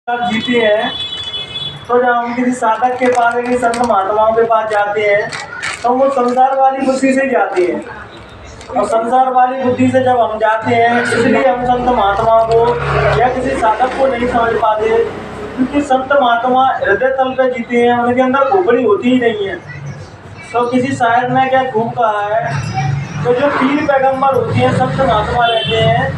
जीते हैं तो जब हम किसी साधक के पास किसी संत महात्माओं के पास जाते हैं तो वो संसार वाली बुद्धि से जाते हैं। और संसार वाली बुद्धि से जब हम जाते हैं इसलिए हम संत महात्माओं को या किसी साधक को नहीं समझ पाते, क्योंकि संत महात्मा हृदय तल पे जीते हैं, उनके अंदर खोपड़ी होती ही नहीं है। तो किसी शायर ने क्या खूब कहा है, तो जो पीर पैगंबर होती हैं संत महात्मा रहते हैं,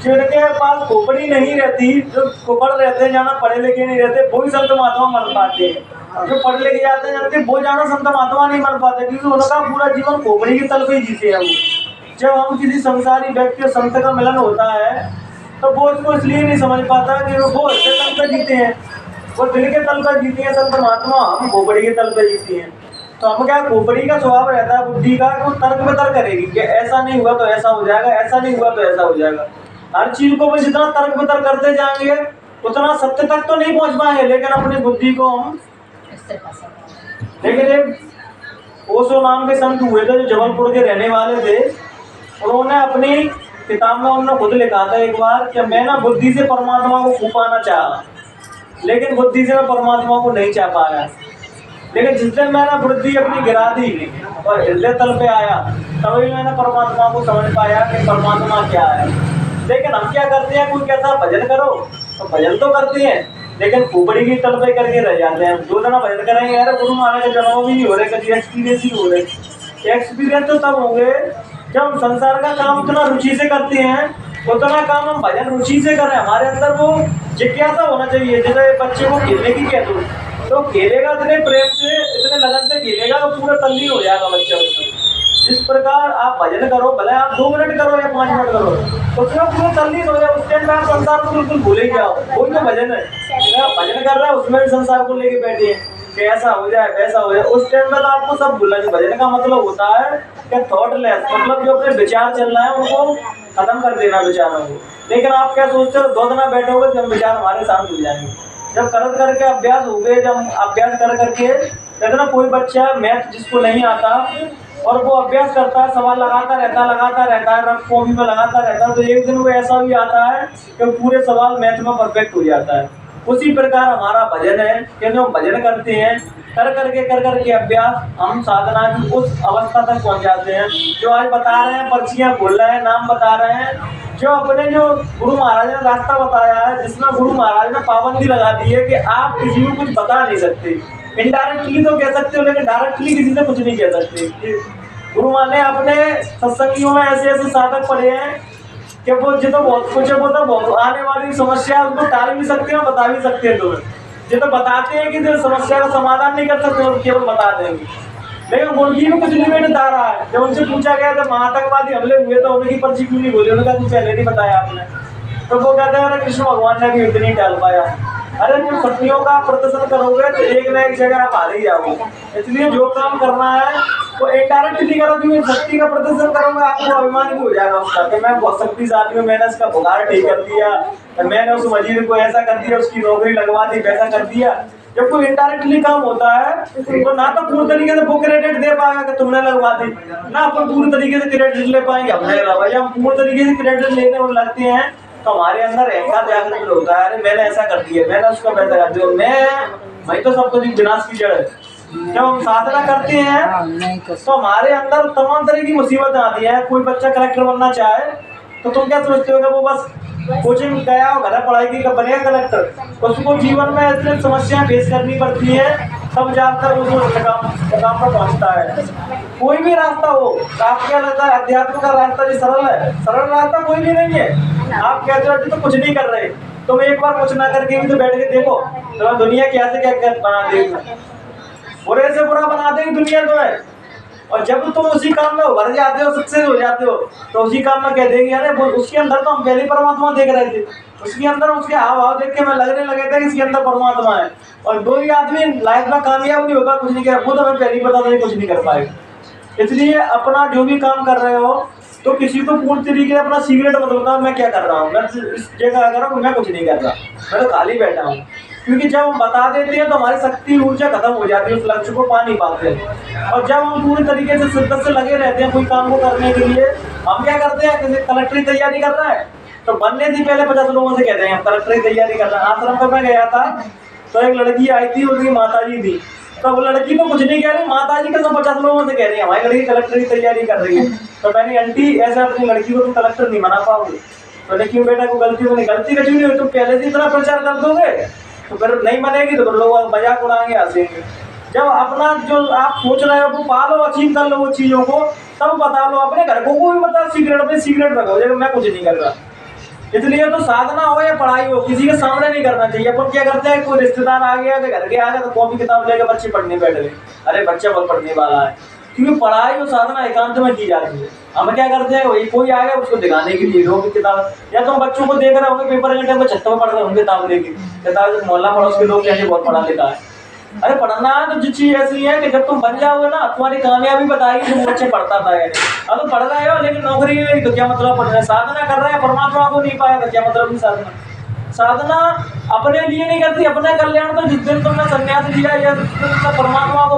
जिनके पास खोपड़ी नहीं रहती, जो खोपड़ रहते हैं, जाना पढ़े लिखे नहीं रहते, वो ही संत महात्मा बन पाते हैं। जो पढ़े लिखे जाते हैं जानते वो जाना संत महात्मा नहीं बन पाते, क्योंकि उनका पूरा जीवन खोपड़ी के तल पे ही जीते हैं वो। जब हम किसी संसारी व्यक्ति और संत का मिलन होता है तो वो उसको इसलिए नहीं समझ पाता कि वो हृदय तल पे जीते हैं, वो दिल के तल पर जीते हैं संत महात्मा, हम खोपड़ी के तल पे जीते हैं। तो हम क्या, खोपड़ी का स्वभाव रहता है बुद्धि का, वो तर्क वितर्क करेगी कि ऐसा नहीं हुआ तो ऐसा हो जाएगा, ऐसा नहीं हुआ तो ऐसा हो जाएगा। हर चीज को जितना तर्क वितर्क करते जाएंगे उतना सत्य तक तो नहीं पहुंच पाएंगे, लेकिन अपनी बुद्धि को हम लेकिन एक ओशो नाम के संत हुए थे जो जबलपुर के रहने वाले थे। उन्होंने अपनी किताब में उन्होंने खुद लिखा था एक बार कि मैं ना बुद्धि से परमात्मा को छू पाना चाहा, लेकिन बुद्धि से मैं परमात्मा को नहीं चाह पाया। लेकिन जिस दिन मैंने बुद्धि अपनी गिरा दी और हृदय तल पे आया तभी मैंने परमात्मा को समझ पाया कि परमात्मा क्या है। लेकिन हम क्या करते हैं, कोई कहता है भजन करो तो भजन तो करते हैं, लेकिन खोपड़ी की तल पे करके रह जाते हैं। जो जना भजन करेंगे यार गुरु महाराज के जन्म भी नहीं हो रहे, कभी एक्सपीरियंस ही हो रहे। एक्सपीरियंस तो तब होंगे जब हम संसार का काम उतना रुचि से करते हैं, उतना काम हम भजन रुचि से करें। हमारे अंदर वो जिज्ञासा होना चाहिए। जैसे बच्चे को खेलने की कह दो तो खेलेगा इतने प्रेम से, इतने लगन से खेलेगा तो पूरा तल्लीन हो जाएगा बच्चा उसमें। जिस प्रकार आप भजन करो, भले आप 2 मिनट करो या 5 मिनट करो, उसमें पूरा तल्लीन हो जाए। उस टाइम में आप संसार को बिल्कुल भूल ही जाओ। वही तो भजन है। आप भजन कर रहे हैं उसमें भी संसार को लेके बैठे हैं कि ऐसा हो जाए वैसा हो जाए। उस टाइम में तो आपको सब भूलना चाहिए। भजन का मतलब होता है कि थॉटलेस, मतलब जो अपने विचार चल रहा है उनको खत्म कर देना विचारों को। लेकिन आप क्या सोचते हो, 2 दिन बैठोगे जब विचार हमारे शांत हो जाएंगे। जब कर करके अभ्यास हो गए, जब अभ्यास कर करके कहते ना, कोई बच्चा मैथ जिसको नहीं आता और वो अभ्यास करता है, सवाल लगाता रहता है, रफ कॉपी में लगाता रहता है, तो एक दिन वो ऐसा भी आता है कि पूरे सवाल मैथ में परफेक्ट हो जाता है। उसी प्रकार हमारा भजन है कि जो हम भजन करते हैं कर करके अभ्यास, हम साधना की उस अवस्था तक पहुंच जाते हैं जो आज बता रहे हैं, पर्चियां खोल रहे हैं, नाम बता रहे हैं। जो अपने जो गुरु महाराज ने रास्ता बताया है, जिसमें गुरु महाराज ने पाबंदी लगा दी है कि आप किसी को कुछ बता नहीं सकते। इनडायरेक्टली तो कह सकते हो, लेकिन डायरेक्टली किसी से कुछ नहीं कह सकते। गुरु महाराज ने अपने सत्संगियों में ऐसे ऐसे साधक पढ़े हैं कि वो जितना बहुत कुछ है, वो तो बहुत आने वाली समस्या उनको टाल भी सकते हैं, बता भी सकते हैं। तुम्हें जितना बताते हैं कि जो समस्या का समाधान नहीं कर सकते, वो केवल बता देंगे। लेकिन मुर्गी में कुछ लिमिट आ रहा है। जब उनसे पूछा गया जब आतंकवादी हमले हुए तो उनकी पर्ची क्यों नहीं बोली, उन्होंने कहा पहले नहीं बताया आपने। तो वो कहते हैं अरे कृष्ण भगवान ने भी युद्ध नहीं टाल पाया। अरे जब शक्तियों का प्रदर्शन करोगे तो एक ना एक जगह आप हार ही जाओगे। इसलिए जो काम करना है वो इनडायरेक्टली करो, क्योंकि शक्ति का प्रदर्शन करोगे आपको अभिमान भी हो जाएगा उसका कि मैं बहुत शक्तिशाली हूँ, मैंने इसका बुखार ठीक कर दिया, मैंने उस वजीर को ऐसा कर दिया, उसकी नौकरी लगवा दी, वैसा कर दिया। जब कोई इनडायरेक्टली काम होता है तो ना तो पूरी तरीके से वो क्रेडिट दे पाएगा कि तुमने लगवा दी, ना अपन पूरी तरीके से क्रेडिट ले पाएंगे हमने लगवाया। जब हम पूरी तरीके से क्रेडिट लेने और लगते हैं तो हमारे अंदर अहंकार जागृत होता है। अरे मैंने ऐसा कर दिया, मैंने उसका वैसा कर दिया, मैं तो सब कुछ विनाश की जड़ है। जब हम साधना करते हैं तो हमारे अंदर तमाम तरह की मुसीबतें आती है। कोई बच्चा कलेक्टर बनना चाहे तो तुम क्या सोचते हो कि वो बस कोचिंग गया और घर पढ़ाई की बनेगा कलेक्टर? उसको जीवन में इतनी समस्याएं फेस करनी पड़ती है, तब जाकर वो मुकाम पर पहुंचता है। कोई भी रास्ता हो, आप क्या लगता है अध्यात्म का रास्ता भी सरल है? सरल रास्ता कोई भी नहीं है। आप कहते हो तो कुछ नहीं कर रहे, तुम एक बार कुछ ना करके भी तो बैठ के देखो, तो दुनिया क्या से क्या बना देगी, बुरे से बुरा बना देगी दुनिया तो है। और जब तुम उसी काम में उभर जाते हो, सक्सेस हो जाते हो, तो उसी काम में कह देंगे अरे उसके अंदर तो हम पहले परमात्मा देख रहे थे, उसके अंदर उसके हाव भाव देख के मैं लगने लगे थे कि इसके अंदर परमात्मा है। और 2 ही आदमी लाइफ में कामयाब नहीं होगा, कुछ नहीं कर, वो तो हमें पहले ही पता था कुछ नहीं कर पाएगा। इसलिए अपना जो भी काम कर रहे हो तो किसी को पूर्ण तरीके से अपना सीक्रेट बताओ, मैं क्या कर रहा हूँ, मैं इस जगह कर रहा हूँ, मैं कुछ नहीं कर रहा, मैं तो खाली बैठा हूँ। क्योंकि जब हम बता देते हैं तो हमारी शक्ति ऊर्जा खत्म हो जाती है, उस लक्ष्य को पा नहीं पाते हैं। और जब हम पूरी तरीके से शिद्दत से लगे रहते हैं कोई काम को करने के लिए, हम क्या करते हैं, किसी कलेक्टरी तैयारी कर रहा है तो बनने से पहले 50 लोगों से कहते हैं कलेक्टर की तैयारी कर रहे हैं। आश्रम पर मैं गया था तो एक लड़की आई थी, उसकी माता जी थी, तो वो लड़की तो कुछ नहीं कह रही, माता जी का तो 50 लोगों से कह रही है हमारी लड़की कलेक्टर की तैयारी कर रही है। तो मैंने आंटी ऐसे अपनी लड़की को तुम कलेक्टर नहीं बना पाओगे। तो लेकिन बेटा को गलती तो नहीं, गलती कभी नहीं हुई, तुम पहले से इतना प्रचार कर दोगे तो फिर नहीं बनेगी, तो फिर लोग मजाक उड़ाएंगे, हंसेंगे। जब अपना जो आप सोच रहे हो वो पालो, अचीव कर लो वो चीज़ों को, तब बता लो अपने घर को भी, मतलब सीक्रेट में सीक्रेट रखो, जब मैं कुछ नहीं कर रहा। इसलिए तो साधना हो या पढ़ाई हो, किसी के सामने नहीं करना चाहिए। अपन क्या करते हैं, कोई रिश्तेदार आ गया तो घर के आ गया तो कॉपी किताब लेकर बच्चे पढ़ने बैठ गए, अरे बच्चा बहुत पढ़ने वाला है, क्योंकि पढ़ाई और साधना एकांत में की जाती है। हम क्या करते हैं, वही कोई आ गया उसको दिखाने के लिए दो किताब, या तो बच्चों को देख रहे होंगे पेपर के टाइम में छत पर पढ़ रहे होंगे किताब लेके, किताब मोहल्ला पड़ोस के लोग कैसे बहुत पढ़ा लिखा है। अरे पढ़ना तो जो चीज ऐसी है कि जब तुम बन जाओगे ना, तुम्हारी कामयाबी बताएगी तुम बच्चे पढ़ता था या नहीं। अब तो पढ़ रहे हो लेकिन नौकरी नहीं, तो क्या मतलब पढ़ रहे, साधना कर रहे हैं परमात्मा को नहीं पाया तो क्या मतलब नहीं साधना। साधना अपने लिए नहीं करती, अपने कल्याण, तो जिस दिन तुमने संन्यास लिया या जिस दिन तुमने परमात्मा को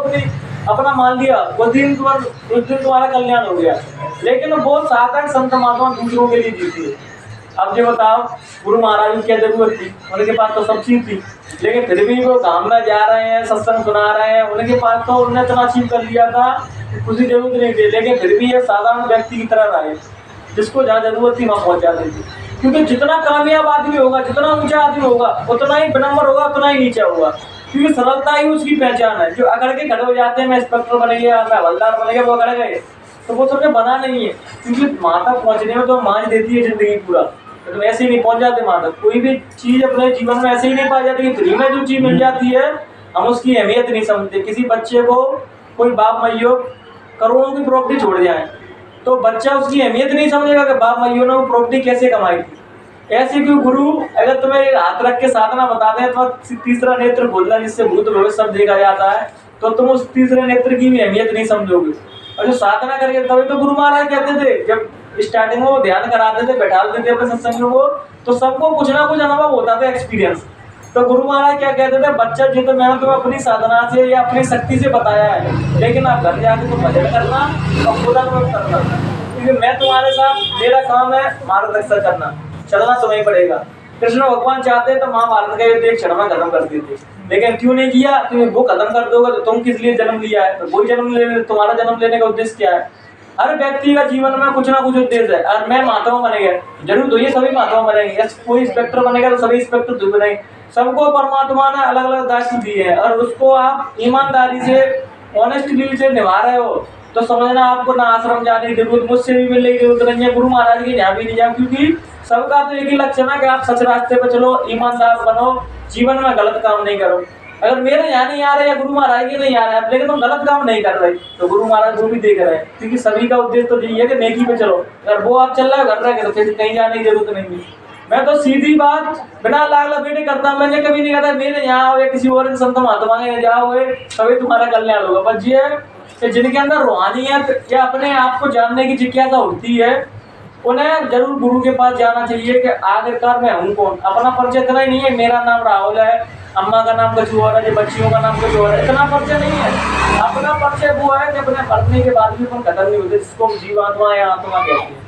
अपना मान लिया, उस दिन तुम्हारा कल्याण हो गया। लेकिन वो साधक संत महात्मा दूसरों के लिए जीती है। अब ये बताओ, गुरु महाराज की क्या जरूरत थी, उनके पास तो सब चीज थी, लेकिन फिर भी वो काम में जा रहे हैं, सत्संग सुना रहे हैं, उनके पास तो उन्होंने इतना अचीव कर लिया था, कुछ जरूरत नहीं थी, लेकिन फिर भी ये साधारण व्यक्ति की तरह रहे, जिसको जहाँ जरूरत थी वहाँ पहुँच जाते थे। क्योंकि जितना कामयाब आदमी होगा, जितना ऊंचा आदमी होगा, उतना ही विनम्र होगा, उतना ही नीचा होगा, क्योंकि सरलता ही उसकी पहचान है। जो अकड़ के खड़े हो जाते हैं, मैं इंस्पेक्टर बन गया, मैं हवलदार बन गया, वो अकड़ गए, तो वो सबने बना नहीं है, क्योंकि वहाँ तक पहुँचने में तो मांझ देती है जिंदगी पूरा, तो ऐसे ही नहीं पहुंच जाते वहां तक। कोई भी चीज अपने जीवन में ऐसे ही नहीं पाई जाती, फ्री में जो चीज मिल जाती है हम उसकी अहमियत नहीं समझते। किसी बच्चे को कोई बाप मैयो करोड़ों की प्रॉपर्टी छोड़ जाए तो बच्चा उसकी अहमियत नहीं समझेगा कि बाप मैयो ने वो प्रॉपर्टी कैसे कमाई थी। ऐसे क्यों गुरु अगर तुम्हें हाथ रख के साधना बता दें तो तीसरा नेत्र खोलना, जिससे भूत भविष्य सब देखा जाता है, तो तुम उस तीसरे नेत्र की भी अहमियत नहीं समझोगे। और जो साधना करके, तभी तो गुरु महाराज कहते थे, जब स्टार्टिंग में वो ध्यान कराते थे, बैठाते थे अपने सत्संग को, तो सबको कुछ ना कुछ अनुभव होता था, एक्सपीरियंस। तो गुरु महाराज क्या कहते थे, बच्चा जी तो मैंने तुम्हें अपनी साधना से या अपनी शक्ति से बताया है, लेकिन आप घर जाके तो भजन करना और खुदा को करना, क्योंकि मैं तुम्हारे साथ, मेरा काम है मार्गदर्शन करना, चलना तुम्हें पड़ेगा। कृष्ण भगवान चाहते तो महाभारत का युद्ध एक क्षण में खत्म कर देते, लेकिन क्यों नहीं किया, क्योंकि वो खत्म कर दोगे तो तुम किस लिए जन्म लिया है, तो वही जन्म ले, तुम्हारा जन्म लेने का उद्देश्य क्या है। हर व्यक्ति का जीवन में कुछ ना कुछ उद्देश्य है। और मैं महात्मा बनेगा जरूर तो ये सभी महात्मा बनेंगे, कोई इंस्पेक्टर बनेगा तो सभी इंस्पेक्टर तो बनेंगे, सबको परमात्मा ने अलग अलग दायित्व दिए हैं, और उसको आप ईमानदारी से, ऑनेस्टली से निभा रहे हो तो समझना आपको ना आश्रम जाने की जरूरत, मुझसे भी मिलने की जरूरत नहीं है, गुरु महाराज की यहाँ भी नहीं जाओ, क्योंकि सबका तो एक ही लक्ष्य है कि आप सच रास्ते पर चलो, ईमानदार बनो, जीवन में गलत काम नहीं करो। अगर मेरे यहाँ नहीं आ रहे या गुरु महाराज के नहीं आ रहे हैं, लेकिन तुम गलत काम नहीं कर रहे, तो गुरु महाराज वो भी देख रहे हैं, क्योंकि सभी का उद्देश्य तो यही है कि नेकी पे चलो। अगर वो आप चल रहे हो कर रहे हो तो फिर कहीं जाने की जरूरत नहीं है। मैं तो सीधी बात बिना लाग लपेटे करता हूं, मैंने कभी नहीं कहा मेरे यहाँ आओ या किसी और संत महात्मा के जाओगे तभी तुम्हारा कल्याण होगा। बस ये है कि जिनके अंदर रूहानियत या अपने आप को जानने की जिज्ञासा होती है, उन्हें जरूर गुरु के पास जाना चाहिए कि आखिरकार मैं हूँ कौन। अपना परिचय इतना ही नहीं है, मेरा नाम राहुल है, अम्मा का नाम कुछ और है, बच्चियों का नाम कुछ और है, इतना परिचय नहीं है। अपना परिचय वो है कि अपने मरने के बाद भी अपन खत्म नहीं होते, जिसको जीवात्मा या आत्मा कहते हैं।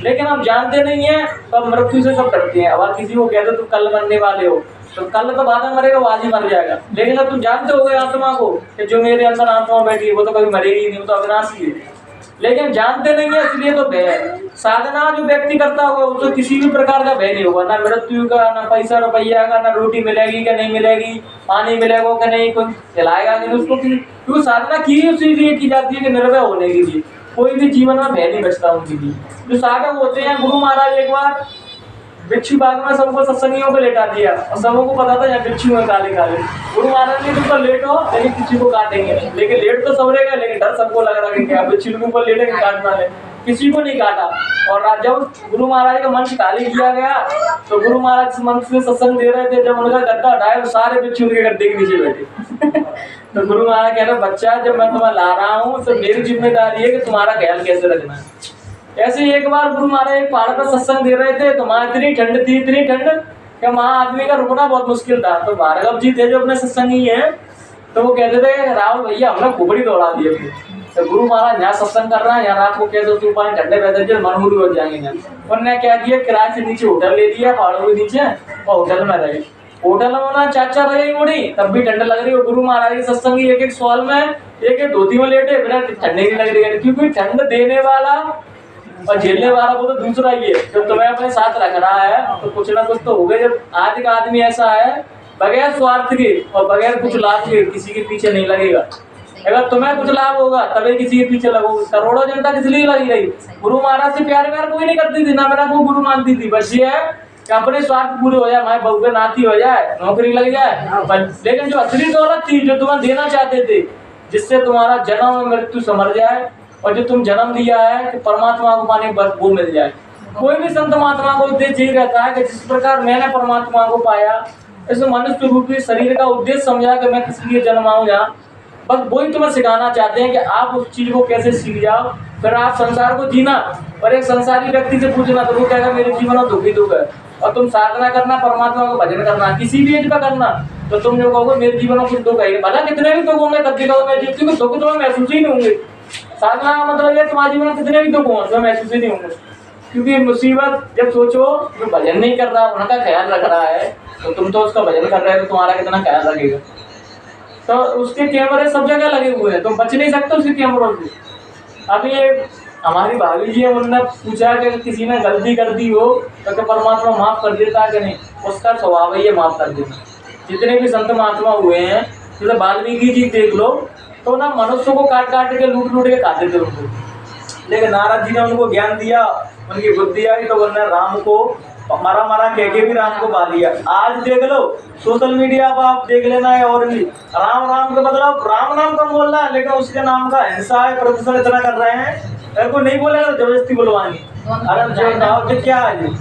लेकिन हम जानते नहीं है तो हम मृत्यु से सब डरते हैं। अब किसी को कहते तुम कल मरने वाले हो, तो कल तो बाद में मरेगा, वो आज ही मर जाएगा। लेकिन अब तुम जानते हो आत्मा को कि जो मेरे अंदर आत्मा बैठी है वो तो कभी मरेगी नहीं, वो तो अविनाशी है। लेकिन जानते नहीं है, इसलिए तो भय है। साधना जो व्यक्ति करता होगा उसको किसी भी प्रकार का भय नहीं होगा, ना मृत्यु का, ना पैसा रुपया का, ना रोटी मिलेगी कि नहीं मिलेगी, पानी मिलेगा कि नहीं, कोई खिलाएगा नहीं उसको, क्योंकि साधना की उसी लिए की जाती है कि निर्भय होने के लिए। कोई भी जीवन में भय नहीं बचता उनके लिए। जो साधक होते हैं, गुरु महाराज एक बार बिच्छू बाग में सबको सत्संगियों पे लेटा दिया और सबों को पता था यहाँ बिच्छू है काले काले। गुरु महाराज ने तुम लेटो लेकिन किसी को काटेंगे नहीं, लेकिन लेट तो सब रहेगा, लेकिन डर सबको लग रहा है कि बिच्छू के ऊपर लेटे काटना है, किसी को नहीं काटा। और जब गुरु महाराज का मंच खाली किया गया तो गुरु महाराज मंच से सत्संग दे रहे थे, जब उनका गद्दा हटाया तो सारे बिच्छू उनके गद्दे के नीचे बैठे। तो गुरु महाराज कह रहे बच्चा जब मैं तुम्हें ला रहा हूँ तो मेरी जिम्मेदारी है कि तुम्हारा ख्याल कैसे रखना है। ऐसे ही एक बार गुरु महाराज एक पहाड़ पर सत्संग दे रहे थे तो वहाँ इतनी ठंड थी कि वहाँ आदमी का रुकना बहुत मुश्किल था। तो भार्गव जी थे जो अपने सत्संगी हैं, तो वो कहते थे राहुल भैया हमने खोपड़ी दौड़ा दी अपनी। तो गुरु महाराज यहाँ सत्संग कर रहा है, यहाँ रात को कैसे तू पानी ठंडे पैदल मनमूरी हो जाएंगे यहाँ। उन्होंने क्या किया, किराए से नीचे होटल ले लिया पहाड़ों के नीचे, और होटल में रहे। होटल में ना चाचा रहे मुड़ी, तब भी ठंड लग रही है। गुरु महाराज के सत्संग एक एक सवाल में एक एक धोती में लेटे, बिना ठंडे नहीं लग रही है, क्योंकि ठंड देने वाला और झेलने वाला वो तो दूसरा ही है। जब तुम्हें अपने साथ रख रहा है तो कुछ ना कुछ तो होगा। जब आज का आदमी ऐसा है बगैर स्वार्थ के और बगैर कुछ लाभ के किसी के पीछे नहीं लगेगा। अगर तुम्हें कुछ लाभ होगा तभी किसी के पीछे लगोगे। करोड़ों जनता किस लिए लगी रही? गुरु महाराज से प्यार कोई नहीं करती थी, ना मेरा कोई गुरु मानती थी। बस ये है कि अपने स्वार्थ पूरे हो जाए, हमारे बहू पे नाती हो जाए, नौकरी लग जाए। लेकिन जो असली दौलत थी, जो तुम्हें देना चाहते थे, जिससे तुम्हारा जन्म और मृत्यु समझ जाए, और जो तुम जन्म दिया है कि परमात्मा को पाने बस वो मिल जाए। कोई भी संत महात्मा को उद्देश्य यही रहता है कि जिस प्रकार मैंने परमात्मा को पाया, इस मनुष्य रूपी शरीर का उद्देश्य समझा कि मैं किस लिए जन्म आऊँ यहाँ, बस वही तुम्हें सिखाना चाहते हैं कि आप उस चीज को कैसे सीख जाओ, फिर आप संसार को जीना। और एक संसारी व्यक्ति से पूछना तो वो कहेगा मेरे जीवन में दुख ही दुख है, और तुम साधना करना, परमात्मा को भजन करना, किसी भी एज पर करना, तो तुम जो कहोगे मेरे जीवन में कुछ दुख है, भला कितने भी दुख होंगे तब भी कहोगे क्योंकि दुख तुम्हें महसूस ही नहीं होंगे। साधना का मतलब है तुम्हारे जीवन में कितने भी दुख हों तो महसूस ही नहीं होंगे, क्योंकि मुसीबत जब सोचो जो भजन नहीं कर रहा, उनका ख्याल रख रहा है, तो तुम तो उसका भजन कर रहे हो तो तुम्हारा कितना ख्याल रखेगा। तो उसके कैमरे सब जगह लगे हुए हैं, तुम बच नहीं सकते उसके कैमरों से। अभी ये हमारी भाभी जी है, उन्होंने पूछा कि किसी ने गलती कर दी हो तो क्या परमात्मा माफ कर देता है कि नहीं? उसका स्वभाव है ये माफ कर देना। जितने भी संत महात्मा हुए हैं, जैसे वाल्मीकि जी देख लो, तो ना मनुष्य को काट काट के लूट लूट के खाते थे उनको, लेकिन नारद जी ने उनको ज्ञान दिया, उनकी बुद्धि आई, तो उन्होंने राम को मारा मारा कह के भी राम को पा लिया। आज देख लो सोशल मीडिया पर आप देख लेना है, और भी राम राम का मतलब राम नाम कम बोलना है, लेकिन उसके नाम का हिंसा है, प्रदूषण इतना कर रहे हैं। अगर कोई नहीं बोलेगा तो जबरदस्ती बुलवाएंगे। अरे जो नाम के क्या है जी?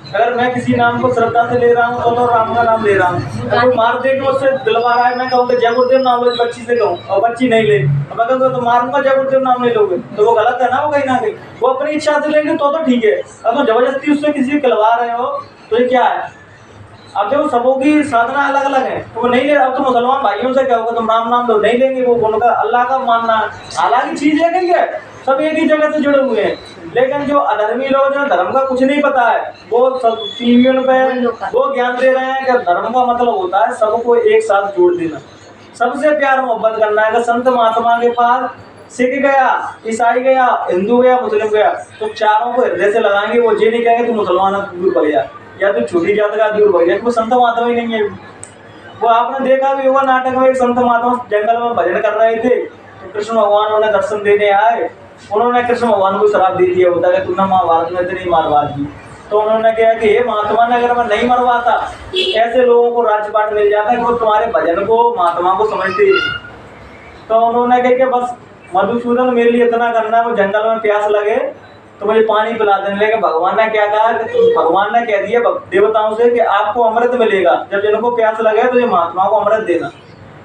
अगर मैं किसी नाम को श्रद्धा से ले रहा हूँ तो राम का नाम ले रहा हूँ, तो मार दे के उससे दिलवा रहा है, मैं कहूँगा जय गुरुदेव नाम लो, बच्ची से कहूँ और बच्ची नहीं ले, अब मैं कहूँगा तो मारूंगा जय गुरुदेव नाम नहीं लोगे, तो वो गलत है ना, वो कहीं ना कहीं। वो अपनी इच्छा से लेंगे तो ठीक है, अब तो जबरदस्ती उससे किसी को खिलवा रहे हो तो ये क्या है? अब देखो सबों की साधना अलग अलग है, तो वो नहीं ले। अब तो मुसलमान भाइयों से क्या होगा, तुम राम नाम दो, नहीं लेंगे, वो उनका अल्लाह का मानना है। हालांकि चीज है नहीं है, सब एक ही जगह से जुड़े हुए हैं, लेकिन जो अधर्मी लोग जो धर्म का कुछ नहीं पता है, वो सब टीवियों पे वो ज्ञान दे रहे हैं कि धर्म का मतलब होता है सबको एक साथ जोड़ देना, सबसे प्यार मोहब्बत करना है। अगर संत महात्मा के पास सिख गया, ईसाई गया, हिंदू गया, मुस्लिम गया, तो चारों को हृदय से लगाएंगे। वो ये नहीं कहेंगे तू मुसलमान दूर भग जा या तू छोटी जात का दूर भग जा, वो संत महात्मा ही नहीं है। वो आपने देखा भी होगा नाटक में, एक संत महात्मा जंगल में भजन कर रहे थे, तो कृष्ण भगवान उन्हें दर्शन देने आए। उन्होंने कृष्ण भगवान को श्राप दे दिया होता है कि तुमने महाभारत में इतनी मारवा दी। तो उन्होंने कहा कि हे महात्मा ने अगर मैं नहीं मरवाता, ऐसे लोगों को राज्यपाट मिल जाता है कि वो तुम्हारे भजन को महात्मा को समझते ही। तो उन्होंने कहा कि बस मधुसूदन मेरे लिए इतना करना है, वो जंगल में प्यास लगे तो मुझे पानी पिला देने। लेकिन भगवान ने क्या कहा कि भगवान ने कह दिया देवताओं से कि आपको अमृत मिलेगा, जब जिनको प्यास लगे तो ये महात्मा को अमृत देना।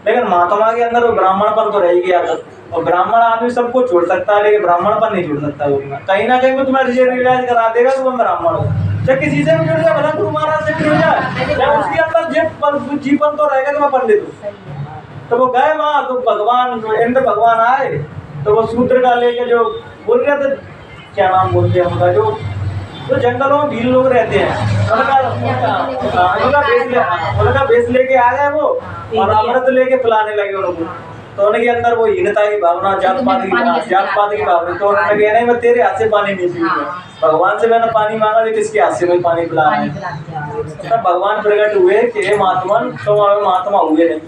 लेकिन महात्मा के अंदर वो ब्राह्मणपन तो रह ही गया था, और ब्राह्मण आदमी सबको छोड़ सकता है लेकिन ब्राह्मणपन नहीं छोड़ सकता। वो कहीं ना कहीं वो तुम्हें रियलाइज करा देगा कि वो ब्राह्मण हो। जब किसी से भी जुड़ जाए, भला गुरु महाराज से भी जुड़ जाए, जब उसके अंदर जीवन तो रहेगा कि मैं पंडित हूँ। तो वो गए वहाँ, तो भगवान इंद्र भगवान आए, तो वो सूत्र का लेके जो बोल रहे थे, क्या नाम बोलते हैं उनका, जो जंगलों में भीड़ लोग रहते हैं, उनका बेस लेके आ गए वो, और अमृत लेके पिलाने लगे उनको। तो उनके अंदर वो हीनता की भावना, जात पात की भावना, तो उन्होंने कहा नहीं मैं तेरे हाथ से पानी नहीं पीऊंगा, भगवान से मैंने पानी मांगा तो किसके हाथ से मैं पानी पिला रहा है। तब भगवान प्रकट हुए कि हे महात्मा, तुम महात्मा हुए नहीं।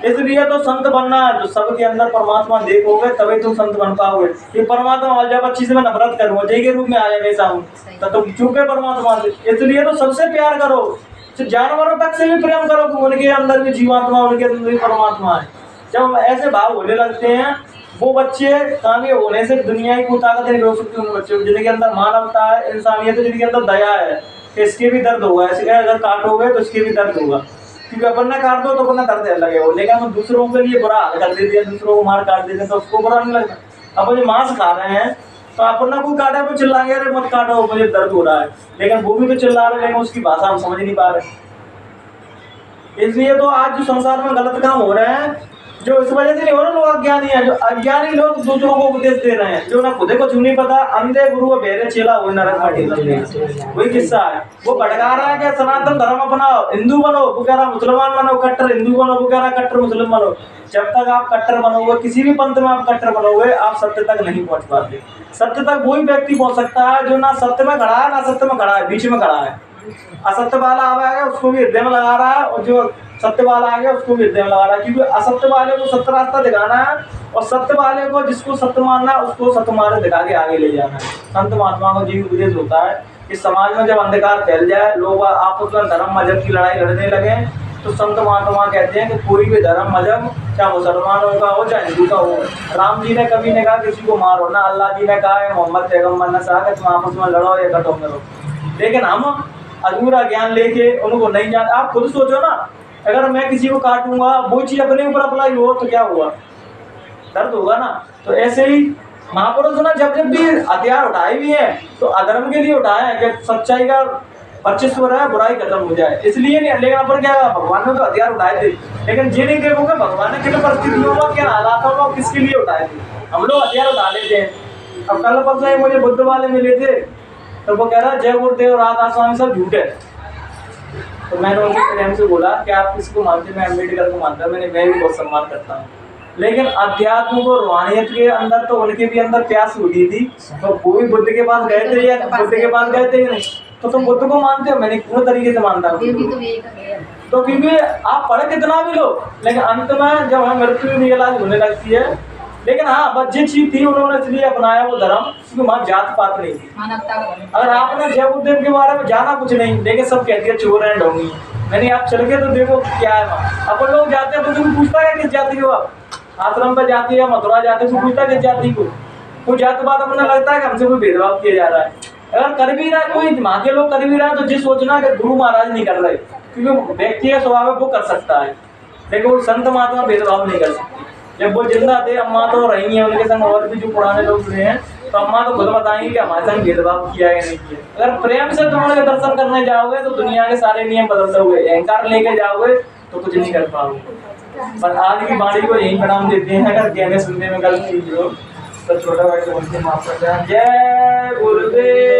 इसलिए तो संत बनना, जो सबके अंदर परमात्मा देखोगे तभी तुम संत बन पाओगे। ये परमात्मा जब अच्छी से मैं नफरत करूँगा, जय के रूप में आया वैसा हूँ, तो तुम चूके परमात्मा से। इसलिए तो सबसे प्यार करो, जानवरों तक से भी प्रेम करो, उनके अंदर भी जीवात्मा, उनके अंदर भी परमात्मा है। जब ऐसे भाव होने लगते हैं, वो बच्चे कामयाब होने से दुनिया की कोई ताकत नहीं रोक सकती उन बच्चों को, जिनके अंदर मानवता है, इंसानियत है, जिनके अंदर दया है कि इसके भी दर्द होगा, ऐसे अगर काटोगे तो इसके भी दर्द होगा, क्योंकि अपन ने काट दो तो अपन दर्द लगे हो। लेकिन हम दूसरों के लिए बुरा हाल कर देते हैं, दूसरों को मार काट देते हैं, तो उसको बुरा नहीं लगता। अपन जो मांस खा रहे हैं तो अपन ने कोई काटा तो चिल्लाएंगे अरे मत काटो मुझे दर्द हो रहा है, लेकिन वो भी तो चिल्ला रहे हैं, लेकिन उसकी भाषा हम समझ नहीं पा रहे। इसलिए तो आज जो संसार में गलत काम हो रहे हैं, जो इस वजह से नहीं हो रहा, लोग अज्ञानी है। जो अज्ञानी लोग दूसरों को उपदेश दे रहे हैं, जो ना खुद को नहीं पता, अंधे गुरु व बहरे चेला वो नरक में ढेर। वही किस्सा है, वो भटका रहा है कि सनातन धर्म अपनाओ, हिंदू बनो, वो कह रहा मुसलमान बनो, कट्टर हिंदू बनो, वो कह रहा कट्टर मुस्लिम बनो। जब तक आप कट्टर बनोगे, किसी भी पंथ में आप कट्टर बनोगे, आप सत्य तक नहीं पहुंच पाते। सत्य तक वही व्यक्ति पहुंच सकता है जो ना सत्य में खड़ा है ना सत्य में खड़ा है, बीच में खड़ा है। असत्य वाला आ गया उसको भी हृदय में लगा रहा है, और जो सत्य वाला आ गया उसको भी हृदय में लगा रहा है। क्योंकि असत्य वाले को सत्य रास्ता दिखाना है, और सत्य वाले को जिसको सत्य मानना है उसको सत्य मार्ग दिखा के आगे ले जाना है। संत महात्मा का जीवन उपदेश होता है कि समाज में जब अंधकार फैल जाए, लोग आपस में धर्म मजहब की लड़ाई लड़ने लगे, तो संत महात्मा कहते हैं कि कोई भी धर्म मजहब, चाहे मुसलमानों का हो चाहे हिंदू का हो, राम जी ने कभी नहीं कहा किसी को मारो, ना अल्लाह जी ने कहा है मोहम्मद पैगम्बर ने कहा कि तुम आपस में लड़ो या कटो करो। लेकिन हम अधूरा ज्ञान लेके उनको नहीं जान। आप खुद सोचो ना, अगर मैं किसी को काटूंगा, वो चीज अपने ऊपर अप्लाई हो तो क्या हुआ, दर्द होगा ना। तो ऐसे ही महापुरुष ना जब जब भी हथियार उठाए भी है तो अधर्म के लिए उठाए हैं कि सच्चाई का वर्चस्व रहे, बुराई खत्म हो जाए, इसलिए नहीं। लेकिन अपन क्या, भगवान ने तो हथियार उठाए थे, लेकिन ये नहीं देखोगे भगवान ने किन परिस्थितियों में, किन हालातों में, किसके लिए उठाए थे। हम लोग हथियार उठा लेते हैं। अब कल परसों मुझे बुद्ध वाले मिले थे, तो वो कह रहा जय गुरुदेव राधा स्वामी सब झूठ है। तो मैंने उनसे प्रेम से बोला कि आप किसको मानते? मैं अम्बेडकर को मानता हूँ। मैं भी बहुत सम्मान करता हूँ, लेकिन अध्यात्म को रूहानियत के अंदर तो उनके भी अंदर प्यास उठी थी। तो वो भी बुद्ध के पास गए थे या बुद्ध के पास गए थे नहीं? तो तुम बुद्ध को मानते हो? मैंने पूर्ण तरीके से मानता हूँ। तो क्योंकि आप पढ़ कितना भी लो, लेकिन अंत में जब हमें मृत्यु रियलाइज होने लगती है। लेकिन हाँ, बस जो चीज थी उन्होंने इसलिए अपनाया वो धर्म, क्योंकि वहाँ जात पात नहीं थी। अगर आपने जय गुरुदेव के बारे में जाना कुछ नहीं, लेकिन सब कहती है चोर है ढोंगी, मैंने आप चल के तो देखो क्या है वहाँ। अपन लोग जाते हैं तो तुम पूछता है किस जाति हो आप, आश्रम पर जाती है, मथुरा जाते हैं, पूछता है किस जाति को। वो जात बात अपने लगता है कि हमसे कोई भेदभाव किया जा रहा है। अगर कर भी रहा है कोई, वहाँ के लोग कर भी रहा है, तो जिस सोचना कि गुरु महाराज नहीं कर रहे, क्योंकि व्यक्ति का स्वभाव है वो कर सकता है, लेकिन वो संत महात्मा भेदभाव नहीं कर सकती। जब वो जिंदा थे, अम्मा तो रही हैं, उनके संग और भी जो पुराने लोग जुड़े हैं, तो अम्मा तो खुद बताएंगे कि हमारे संग भेदभाव किया है नहीं किया। अगर प्रेम से तुम उनके दर्शन करने जाओगे तो दुनिया के सारे नियम बदल दोगे, अहंकार लेके जाओगे तो कुछ नहीं कर पाओगे। पर आज की वाणी को यही प्रणाम देते हैं। अगर कहने सुनने में गलती हो तो छोटा भाई को माफ कर दें। जय गुरुदेव।